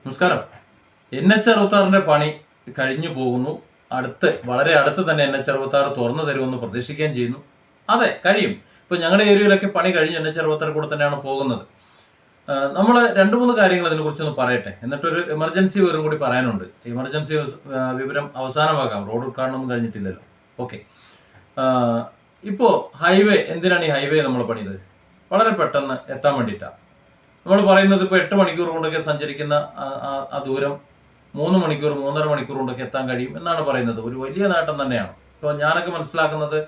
നമസ്കാരം. NH-66 പണി കഴിഞ്ഞു പോകുന്നു. വളരെ അടുത്ത് തന്നെ NH-66 തുറന്നു തരുമെന്ന് പ്രതീക്ഷിക്കുകയും ചെയ്യുന്നു. അതെ, കഴിയും. ഇപ്പൊ ഞങ്ങളുടെ ഏരിയയിലൊക്കെ പണി കഴിഞ്ഞ് NH-66 കൂടെ തന്നെയാണ് പോകുന്നത്. നമ്മൾ രണ്ട് മൂന്ന് കാര്യങ്ങൾ ഇതിനെക്കുറിച്ചൊന്ന് പറയട്ടെ, എന്നിട്ടൊരു എമർജൻസി വിവരം കൂടി പറയാനുണ്ട്. എമർജൻസി വിവരം അവസാനമാകാം, റോഡ് ഉദ്ഘാടനം കഴിഞ്ഞിട്ടില്ലല്ലോ. ഓക്കെ. ഇപ്പോൾ ഹൈവേ, എന്തിനാണ് ഈ ഹൈവേ നമ്മൾ പണിത്? വളരെ പെട്ടെന്ന് എത്താൻ വേണ്ടിയിട്ടാണ്. നമ്മൾ പറയുന്നത് ഇപ്പോൾ 8 മണിക്കൂർ കൊണ്ടൊക്കെ സഞ്ചരിക്കുന്ന ആ ദൂരം 3 മണിക്കൂർ 3.5 മണിക്കൂർ കൊണ്ടൊക്കെ എത്താൻ കഴിയും എന്നാണ് പറയുന്നത്. ഒരു വലിയ നേട്ടം തന്നെയാണ്. ഇപ്പോൾ ഞാനൊക്കെ മനസ്സിലാക്കുന്നത്,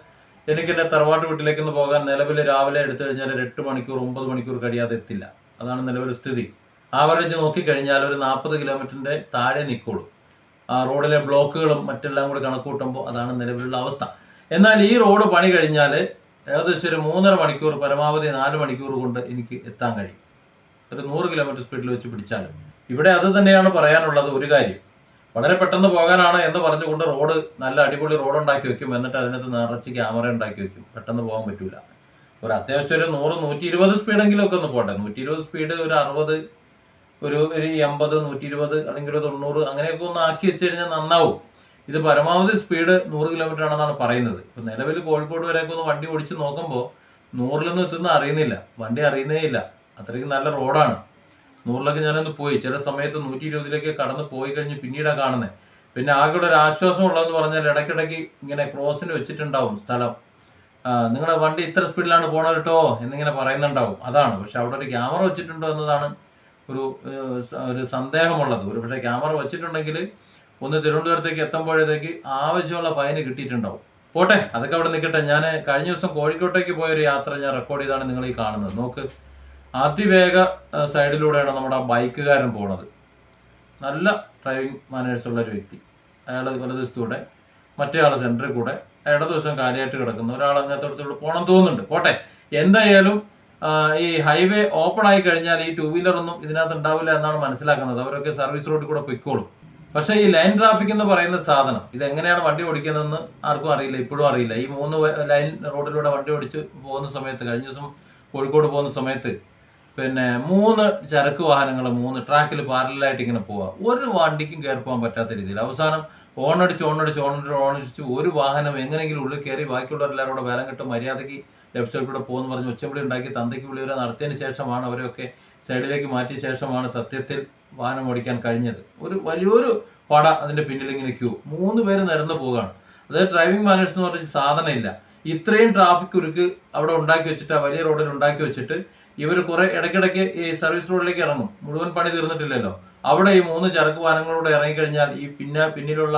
എനിക്ക് എൻ്റെ തറവാട്ട് വീട്ടിലേക്കൊന്ന് പോകാൻ നിലവിൽ രാവിലെ എടുത്തു കഴിഞ്ഞാൽ 8 മണിക്കൂർ 9 മണിക്കൂർ കഴിയാതെ എത്തില്ല. അതാണ് നിലവിലെ സ്ഥിതി. ആവറേജ് നോക്കിക്കഴിഞ്ഞാൽ ഒരു 40 കിലോമീറ്ററിൻ്റെ താഴെ നിൽക്കുള്ളൂ. ആ റോഡിലെ ബ്ലോക്കുകളും മറ്റെല്ലാം കൂടി കണക്കൂട്ടുമ്പോൾ അതാണ് നിലവിലുള്ള അവസ്ഥ. എന്നാൽ ഈ റോഡ് പണി കഴിഞ്ഞാൽ ഏകദേശം ഒരു 3.5 മണിക്കൂർ, പരമാവധി 4 മണിക്കൂർ കൊണ്ട് എനിക്ക് എത്താൻ കഴിയും. ഒരു 100 കിലോമീറ്റർ സ്പീഡിൽ വെച്ച് പിടിച്ചാലും. ഇവിടെ അത് തന്നെയാണ് പറയാനുള്ളത്. ഒരു കാര്യം, വളരെ പെട്ടെന്ന് പോകാനാണ് എന്ന് പറഞ്ഞുകൊണ്ട് റോഡ് നല്ല അടിപൊളി റോഡ് ഉണ്ടാക്കി വെക്കും, എന്നിട്ട് അതിനകത്ത് നിറച്ച് ക്യാമറ ഉണ്ടാക്കി വെക്കും. പെട്ടെന്ന് പോകാൻ പറ്റൂല. ഒരു അത്യാവശ്യം ഒരു 100 120 സ്പീഡെങ്കിലും ഒക്കെ ഒന്ന് പോട്ടെ. 120 സ്പീഡ്, ഒരു 60, ഒരു 80, 120 അല്ലെങ്കിൽ 90 അങ്ങനെയൊക്കെ ഒന്ന് ആക്കി വെച്ച് കഴിഞ്ഞാൽ നന്നാവും. ഇത് പരമാവധി സ്പീഡ് 100 കിലോമീറ്റർ ആണെന്നാണ് പറയുന്നത്. ഇപ്പം നിലവിൽ കോഴിക്കോട് വരെയൊക്കെ ഒന്ന് വണ്ടി ഓടിച്ച് നോക്കുമ്പോൾ 100-ലൊന്നും എത്തുന്ന അറിയുന്നില്ല, വണ്ടി അറിയുന്നേ ഇല്ല. അത്രയ്ക്ക് നല്ല റോഡാണ്. 100-ലൊക്കെ ഞാനൊന്ന് പോയി, ചില സമയത്ത് 120-ലേക്ക് കടന്ന് പോയി കഴിഞ്ഞ് പിന്നീടാണ് കാണുന്നത്. പിന്നെ ആകെ ഒരു ആശ്വാസം ഉള്ളതെന്ന് പറഞ്ഞാൽ ഇടയ്ക്കിടയ്ക്ക് ഇങ്ങനെ ക്രോസിന് വെച്ചിട്ടുണ്ടാവും സ്ഥലം. നിങ്ങളുടെ വണ്ടി ഇത്ര സ്പീഡിലാണ് പോണത് കേട്ടോ എന്നിങ്ങനെ പറയുന്നുണ്ടാവും. അതാണ്. പക്ഷെ അവിടെ ഒരു ക്യാമറ വെച്ചിട്ടുണ്ടോ എന്നതാണ് ഒരു സന്ദേഹമുള്ളത്. ഒരു പക്ഷേ ക്യാമറ വെച്ചിട്ടുണ്ടെങ്കിൽ ഒന്ന് തിരുവനന്തപുരത്തേക്ക് എത്തുമ്പോഴത്തേക്ക് ആവശ്യമുള്ള ഫൈന് കിട്ടിയിട്ടുണ്ടാവും. പോട്ടെ, അതൊക്കെ അവിടെ നിൽക്കട്ടെ. ഞാൻ കഴിഞ്ഞ ദിവസം കോഴിക്കോട്ടേക്ക് പോയൊരു യാത്ര ഞാൻ റെക്കോർഡ് ചെയ്താണ് നിങ്ങൾ ഈ കാണുന്നത്. നോക്ക്, അതിവേഗ സൈഡിലൂടെയാണ് നമ്മുടെ ആ ബൈക്കുകാരൻ പോണത്. നല്ല ഡ്രൈവിംഗ് മാനേഴ്സ് ഉള്ള ഒരു വ്യക്തി. അയാൾ വലതുവശത്തൂടെ, മറ്റേ ആൾ സെൻറ്ററിൽ കൂടെ, ഇടതുവശം കാലിയായിട്ട് കിടക്കുന്ന ഒരാൾ അങ്ങനത്തോടത്തോട് പോകണം തോന്നുന്നുണ്ട്. പോട്ടെ, എന്തായാലും ഈ ഹൈവേ ഓപ്പൺ ആയി കഴിഞ്ഞാൽ ഈ 2 വീലറൊന്നും ഇതിനകത്ത് ഉണ്ടാവില്ല എന്നാണ് മനസ്സിലാക്കുന്നത്. അവരൊക്കെ സർവീസ് റോഡിൽ കൂടെ പൊയ്ക്കോളും. പക്ഷേ ഈ ലൈൻ ട്രാഫിക് എന്ന് പറയുന്ന സാധനം, ഇതെങ്ങനെയാണ് വണ്ടി ഓടിക്കുന്നതെന്ന് ആർക്കും അറിയില്ല, ഇപ്പോഴും അറിയില്ല. ഈ 3 ലൈൻ റോഡിലൂടെ വണ്ടി ഓടിച്ച് പോകുന്ന സമയത്ത്, കഴിഞ്ഞ ദിവസം കോഴിക്കോട് പോകുന്ന സമയത്ത്, പിന്നെ 3 ചരക്ക് വാഹനങ്ങൾ 3 ട്രാക്കിൽ പാരലായിട്ട് ഇങ്ങനെ പോവുക. ഒരു വണ്ടിക്കും കയറി പോകാൻ പറ്റാത്ത രീതിയിൽ അവസാനം ഓണടിച്ച് ഒരു വാഹനം എങ്ങനെയെങ്കിലും ഉള്ളിൽ കയറി ബാക്കിയുള്ളവരെല്ലാവരും കൂടെ വേലം കെട്ട് മര്യാദയ്ക്ക് ലെഫ്റ്റ് സൈഡിൽ കൂടെ പോകുമെന്ന് പറഞ്ഞ് ഒച്ചമ്പിളി ഉണ്ടാക്കി തന്തയ്ക്ക് വിളി വരെ നടത്തിയതിന് ശേഷമാണ്, അവരെയൊക്കെ സൈഡിലേക്ക് മാറ്റിയ ശേഷമാണ് സത്യത്തിൽ വാഹനം ഓടിക്കാൻ കഴിഞ്ഞത്. ഒരു വലിയൊരു പട അതിൻ്റെ പിന്നിൽ ഇങ്ങനെ ക്യൂ, 3 പേര് നിരന്ന് പോവുകയാണ്. അതായത് ഡ്രൈവിംഗ് മാനേഴ്സ് എന്ന് പറഞ്ഞ സാധനം ഇല്ല. ഇത്രയും ട്രാഫിക് ഉരുക്ക് അവിടെ ഉണ്ടാക്കി വെച്ചിട്ട്, ആ വലിയ റോഡിൽ ഉണ്ടാക്കി വെച്ചിട്ട്, ഇവർ കുറെ ഇടയ്ക്കിടയ്ക്ക് ഈ സർവീസ് റോഡിലേക്ക് ഇറങ്ങും. മുഴുവൻ പണി തീർന്നിട്ടില്ലല്ലോ. അവിടെ ഈ 3 ചരക്ക് വാഹനങ്ങളൂടെ ഇറങ്ങിക്കഴിഞ്ഞാൽ ഈ പിന്നിലുള്ള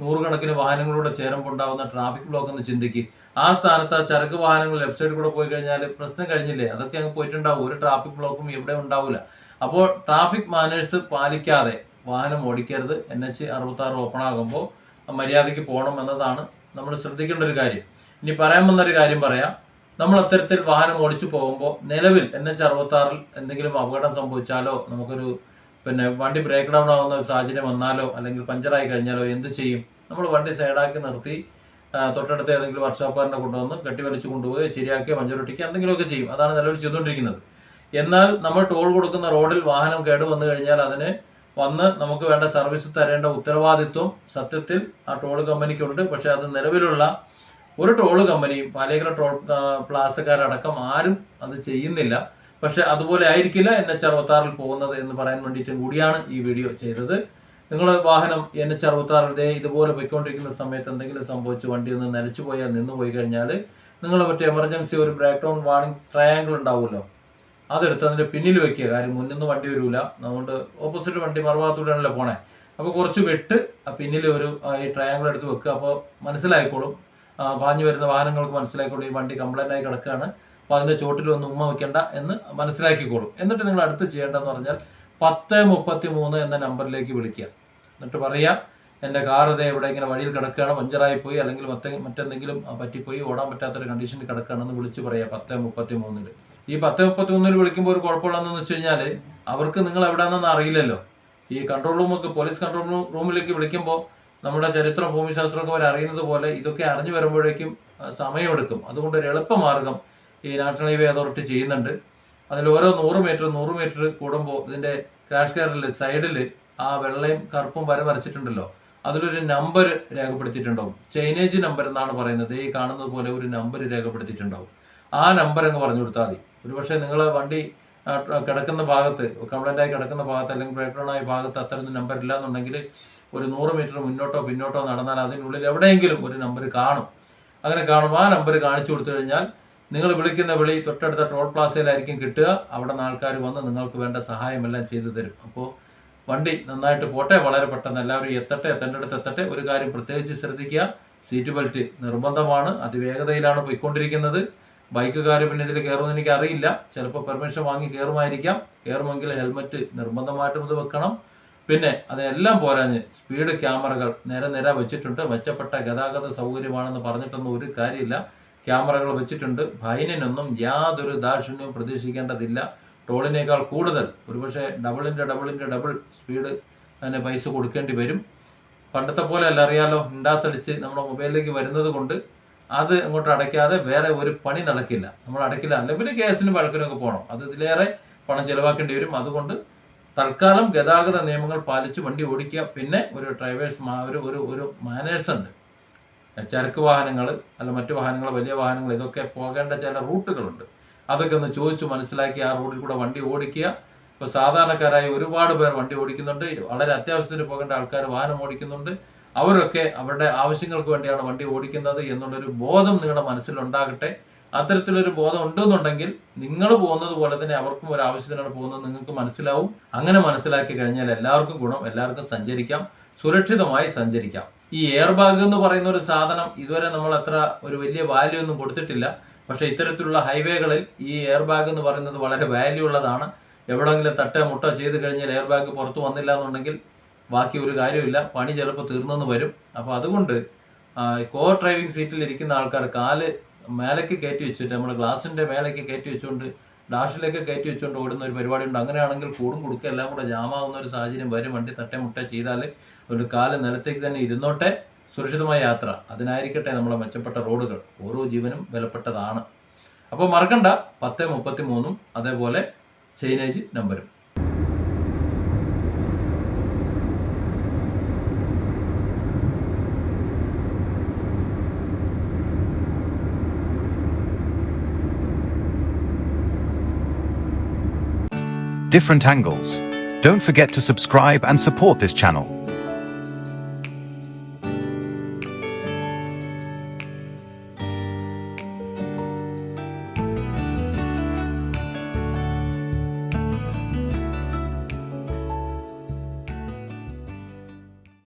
100 കണക്കിന് വാഹനങ്ങളൂടെ ചേരുമ്പോൾ ഉണ്ടാകുന്ന ട്രാഫിക് ബ്ലോക്ക് എന്ന് ചിന്തിക്ക്. ആ സ്ഥാനത്ത് ആ ചരക്ക് വാഹനങ്ങൾ ലെഫ്റ്റ് സൈഡിൽ കൂടെ പോയി കഴിഞ്ഞാൽ പ്രശ്നം കഴിഞ്ഞില്ലേ? അതൊക്കെ അങ്ങ് പോയിട്ടുണ്ടാവും. ഒരു ട്രാഫിക് ബ്ലോക്കും ഇവിടെ ഉണ്ടാവില്ല. അപ്പോൾ ട്രാഫിക് മാനേഴ്സ് പാലിക്കാതെ വാഹനം ഓടിക്കരുത്. NH-66 ഓപ്പൺ ആകുമ്പോൾ മര്യാദയ്ക്ക് പോകണം എന്നതാണ് നമ്മൾ ശ്രദ്ധിക്കേണ്ട ഒരു കാര്യം. ഇനി പറയാൻ വന്നൊരു കാര്യം പറയാം. നമ്മൾ അത്തരത്തിൽ വാഹനം ഓടിച്ചു പോകുമ്പോൾ നിലവിൽ NH-66 എന്തെങ്കിലും അപകടം സംഭവിച്ചാലോ, നമുക്കൊരു വണ്ടി ബ്രേക്ക് ഡൗൺ ആവുന്ന ഒരു സാഹചര്യം വന്നാലോ, അല്ലെങ്കിൽ പഞ്ചറായി കഴിഞ്ഞാലോ എന്ത് ചെയ്യും? നമ്മൾ വണ്ടി സൈഡാക്കി നിർത്തി തൊട്ടടുത്ത് ഏതെങ്കിലും വർക്ക്ഷോപ്പുകാരനെ കൊണ്ടുവന്ന് കെട്ടിവലിച്ച് കൊണ്ടുപോയി ശരിയാക്കി പഞ്ചറൊട്ടിക്കുക എന്തെങ്കിലുമൊക്കെ ചെയ്യും. അതാണ് നിലവിൽ ചെയ്തുകൊണ്ടിരിക്കുന്നത്. എന്നാൽ നമ്മൾ ടോൾ കൊടുക്കുന്ന റോഡിൽ വാഹനം കേടുവന്നു കഴിഞ്ഞാൽ അതിന് വന്ന് നമുക്ക് വേണ്ട സർവീസ് തരേണ്ട ഉത്തരവാദിത്വം സത്യത്തിൽ ആ ടോൾ കമ്പനിക്കുണ്ട്. പക്ഷേ അത് നിലവിലുള്ള ഒരു ടോൾ കമ്പനിയും, പാലേക്കര ടോൾ പ്ലാസക്കാരടക്കം ആരും അത് ചെയ്യുന്നില്ല. പക്ഷെ അതുപോലെ ആയിരിക്കില്ല NH-66 പോകുന്നത് എന്ന് പറയാൻ വേണ്ടിയിട്ടും കൂടിയാണ് ഈ വീഡിയോ ചെയ്തത്. നിങ്ങൾ വാഹനം NH-66 ഇതുപോലെ പോയിക്കൊണ്ടിരിക്കുന്ന സമയത്ത് എന്തെങ്കിലും സംഭവിച്ച് വണ്ടി ഒന്ന് നനച്ചു പോയാൽ നിന്ന് പോയി കഴിഞ്ഞാൽ, നിങ്ങൾ മറ്റേ എമർജൻസി ഒരു ബ്രേക്ക് ഡൗൺ വാർണിംഗ് ട്രയാങ്കിൾ ഉണ്ടാവുമല്ലോ, അതെടുത്ത് അതിൻ്റെ പിന്നിൽ വെക്കുക. കാര്യം മുന്നിൽ നിന്ന് വണ്ടി വരില്ല, അതുകൊണ്ട് ഓപ്പോസിറ്റ് വണ്ടി മറുഭാഗത്തൂടെയാണല്ലോ പോണേ. അപ്പോൾ കുറച്ച് വിട്ട് ആ പിന്നിൽ ഈ ട്രയാങ്കിൾ എടുത്ത് വെക്കുക. അപ്പോൾ മനസ്സിലായിക്കോളും, പാഞ്ഞു വരുന്ന വാഹനങ്ങൾക്ക് മനസ്സിലാക്കിക്കോളും ഈ വണ്ടി കംപ്ലൈൻ്റ് ആയി കിടക്കുകയാണ്, അപ്പോൾ അതിൻ്റെ ചോട്ടിൽ ഒന്ന് ഉമ്മ വയ്ക്കേണ്ട എന്ന് മനസ്സിലാക്കിക്കോളും. എന്നിട്ട് നിങ്ങൾ അടുത്ത് ചെയ്യേണ്ടതെന്ന് പറഞ്ഞാൽ 1033 എന്ന നമ്പറിലേക്ക് വിളിക്കുക. എന്നിട്ട് പറയുക, എൻ്റെ കാർ ഇവിടെ ഇങ്ങനെ വഴിയിൽ കിടക്കുകയാണ്, പഞ്ചറായി പോയി, അല്ലെങ്കിൽ മറ്റെന്തെങ്കിലും പറ്റിപ്പോയി, ഓടാൻ പറ്റാത്തൊരു കണ്ടീഷനിൽ കിടക്കുകയാണെന്ന് വിളിച്ച് പറയുക 1033. ഈ 1033 വിളിക്കുമ്പോൾ ഒരു കുഴപ്പമുള്ളതെന്ന് വെച്ച് കഴിഞ്ഞാൽ, അവർക്ക് നിങ്ങൾ എവിടെയാണെന്ന് അറിയില്ലല്ലോ. ഈ കൺട്രോൾ റൂമൊക്കെ, പോലീസ് കൺട്രോൾ റൂമിലേക്ക് വിളിക്കുമ്പോൾ നമ്മുടെ ചരിത്രം ഭൂമിശാസ്ത്രമൊക്കെ അവർ അറിയുന്നത് പോലെ ഇതൊക്കെ അറിഞ്ഞു വരുമ്പോഴേക്കും സമയമെടുക്കും. അതുകൊണ്ട് ഒരു എളുപ്പമാർഗം ഈ നാഷണൽ ഹൈവേ അതോറിറ്റി ചെയ്യുന്നുണ്ട്. അതിൽ ഓരോ 100 മീറ്റർ കൂടുമ്പോൾ ഇതിൻ്റെ ക്രാഷ് കാറിൽ സൈഡിൽ ആ വെള്ളയും കറുപ്പും വര വരച്ചിട്ടുണ്ടല്ലോ, അതിലൊരു നമ്പർ രേഖപ്പെടുത്തിയിട്ടുണ്ടാവും. ചൈനേജ് നമ്പർ എന്നാണ് പറയുന്നത്. ഈ കാണുന്നത് പോലെ ഒരു നമ്പർ രേഖപ്പെടുത്തിയിട്ടുണ്ടാവും. ആ നമ്പർ അങ്ങ് പറഞ്ഞു കൊടുത്താൽ മതി. ഒരുപക്ഷെ നിങ്ങൾ വണ്ടി കിടക്കുന്ന ഭാഗത്ത്, കംപ്ലൈൻ്റായി കിടക്കുന്ന ഭാഗത്ത് അല്ലെങ്കിൽ ബ്രേക്ക് ഡൗൺ ആയ ഭാഗത്ത് അത്തരം നമ്പർ ഇല്ല എന്നുണ്ടെങ്കിൽ ഒരു 100 മീറ്റർ മുന്നോട്ടോ പിന്നോട്ടോ നടന്നാൽ അതിനുള്ളിൽ എവിടെയെങ്കിലും ഒരു നമ്പർ കാണും. അങ്ങനെ കാണുമ്പോൾ ആ നമ്പർ കാണിച്ചു കൊടുത്തു കഴിഞ്ഞാൽ നിങ്ങൾ വിളിക്കുന്ന വിളി തൊട്ടടുത്ത ടോൾ പ്ലാസയിലായിരിക്കും കിട്ടുക. അവിടെ നിന്ന് ആൾക്കാർ വന്ന് നിങ്ങൾക്ക് വേണ്ട സഹായമെല്ലാം ചെയ്തു തരും. അപ്പോൾ വണ്ടി നന്നായിട്ട് പോട്ടെ, വളരെ പെട്ടെന്ന് എല്ലാവരും എത്തേണ്ടടുത്ത് എത്തട്ടെ. ഒരു കാര്യം പ്രത്യേകിച്ച് ശ്രദ്ധിക്കുക, സീറ്റ് ബെൽറ്റ് നിർബന്ധമാണ്. അതിവേഗതയിലാണ് പോയിക്കൊണ്ടിരിക്കുന്നത്. ബൈക്കുകാർ പിന്നെ ഇതിൽ കയറുമെന്ന് എനിക്ക് അറിയില്ല. ചിലപ്പോൾ പെർമിഷൻ വാങ്ങി കയറുമായിരിക്കാം. കയറുമെങ്കിൽ ഹെൽമറ്റ് നിർബന്ധമായിട്ടും ഇത് വെക്കണം. പിന്നെ അതെല്ലാം പോരാഞ്ഞ് സ്പീഡ് ക്യാമറകൾ നിര വെച്ചിട്ടുണ്ട്. മെച്ചപ്പെട്ട ഗതാഗത സൗകര്യമാണെന്ന് പറഞ്ഞിട്ടൊന്നും ഒരു കാര്യമില്ല. ക്യാമറകൾ വെച്ചിട്ടുണ്ട്. ഫൈനിനൊന്നും യാതൊരു ദാക്ഷിണ്യവും പ്രതീക്ഷിക്കേണ്ടതില്ല. ടോളിനേക്കാൾ കൂടുതൽ ഒരുപക്ഷെ ഡബിൾ സ്പീഡ് അതിന് പൈസ കൊടുക്കേണ്ടി വരും. പണ്ടത്തെ പോലെ അല്ല, അറിയാലോ, ഇൻഡാസ് അടിച്ച് നമ്മുടെ മൊബൈലിലേക്ക് വരുന്നത് കൊണ്ട് അത് അങ്ങോട്ട് അടയ്ക്കാതെ വേറെ ഒരു പണി നടക്കില്ല. നമ്മൾ അടയ്ക്കില്ല, അല്ലെങ്കിൽ പിന്നെ കേസിനും വഴക്കിനൊക്കെ പോകണം. അത് ഇതിലേറെ പണം ചിലവാക്കേണ്ടി വരും. അതുകൊണ്ട് തൽക്കാലം ഗതാഗത നിയമങ്ങൾ പാലിച്ച് വണ്ടി ഓടിക്കുക. പിന്നെ ഒരു ഡ്രൈവേഴ്സ് ഒരു മാനേഴ്സ് ഉണ്ട്. ചരക്ക് വാഹനങ്ങൾ അല്ല മറ്റു വാഹനങ്ങൾ, വലിയ വാഹനങ്ങൾ, ഇതൊക്കെ പോകേണ്ട ചില റൂട്ടുകളുണ്ട്. അതൊക്കെ ഒന്ന് ചോദിച്ചു മനസ്സിലാക്കി ആ റൂട്ടിൽ കൂടെ വണ്ടി ഓടിക്കുക. ഇപ്പോൾ സാധാരണക്കാരായി ഒരുപാട് പേർ വണ്ടി ഓടിക്കുന്നുണ്ട്. വളരെ അത്യാവശ്യത്തിന് പോകേണ്ട ആൾക്കാർ വാഹനം ഓടിക്കുന്നുണ്ട്. അവരൊക്കെ അവരുടെ ആവശ്യങ്ങൾക്ക് വേണ്ടിയാണ് വണ്ടി ഓടിക്കുന്നത് എന്നുള്ളൊരു ബോധം നിങ്ങളുടെ മനസ്സിലുണ്ടാകട്ടെ. അത്തരത്തിലൊരു ബോധം ഉണ്ടെന്നുണ്ടെങ്കിൽ നിങ്ങൾ പോകുന്നത് പോലെ തന്നെ അവർക്കും ഒരു ആവശ്യത്തിനാണ് പോകുന്നത് നിങ്ങൾക്ക് മനസ്സിലാവും. അങ്ങനെ മനസ്സിലാക്കി കഴിഞ്ഞാൽ എല്ലാവർക്കും ഗുണം, എല്ലാവർക്കും സഞ്ചരിക്കാം, സുരക്ഷിതമായി സഞ്ചരിക്കാം. ഈ എയർ ബാഗ് എന്ന് പറയുന്ന ഒരു സാധനം ഇതുവരെ നമ്മൾ അത്ര ഒരു വലിയ വാല്യൂ ഒന്നും കൊടുത്തിട്ടില്ല. പക്ഷേ ഇത്തരത്തിലുള്ള ഹൈവേകളിൽ ഈ എയർ ബാഗ് എന്ന് പറയുന്നത് വളരെ വാല്യൂ ഉള്ളതാണ്. എവിടെയെങ്കിലും തട്ടോ മുട്ടോ ചെയ്ത് കഴിഞ്ഞാൽ എയർ ബാഗ് പുറത്ത് വന്നില്ല എന്നുണ്ടെങ്കിൽ ബാക്കി ഒരു കാര്യമില്ല, പണി ചിലപ്പോൾ തീർന്നെന്ന് വരും. അപ്പോൾ അതുകൊണ്ട് കോ ഡ്രൈവിംഗ് സീറ്റിൽ ഇരിക്കുന്ന ആൾക്കാർ കാല് മേലേക്ക് കയറ്റി വെച്ചിട്ട്, നമ്മൾ ഗ്ലാസിൻ്റെ മേലേക്ക് കയറ്റി വെച്ചുകൊണ്ട് ഡാഷിലേക്ക് കയറ്റി വെച്ചുകൊണ്ട് ഓടുന്ന ഒരു പരിപാടിയുണ്ട്. അങ്ങനെയാണെങ്കിൽ കൂടും കുടുക്കുക എല്ലാം കൂടെ ജാമാവുന്ന ഒരു സാഹചര്യം വരും. വണ്ടി തട്ടേ മുട്ടേ ചെയ്താൽ ഒരു കാല് നിലത്തേക്ക് തന്നെ ഇരുന്നോട്ടെ, സുരക്ഷിതമായ യാത്ര. അതിനായിരിക്കട്ടെ നമ്മളെ മെച്ചപ്പെട്ട റോഡുകൾ. ഓരോ ജീവനും വിലപ്പെട്ടതാണ്. അപ്പോൾ മറക്കണ്ട 10:33 അതേപോലെ ചൈനേജ് നമ്പരും. Different angles. Don't forget to subscribe and support this channel.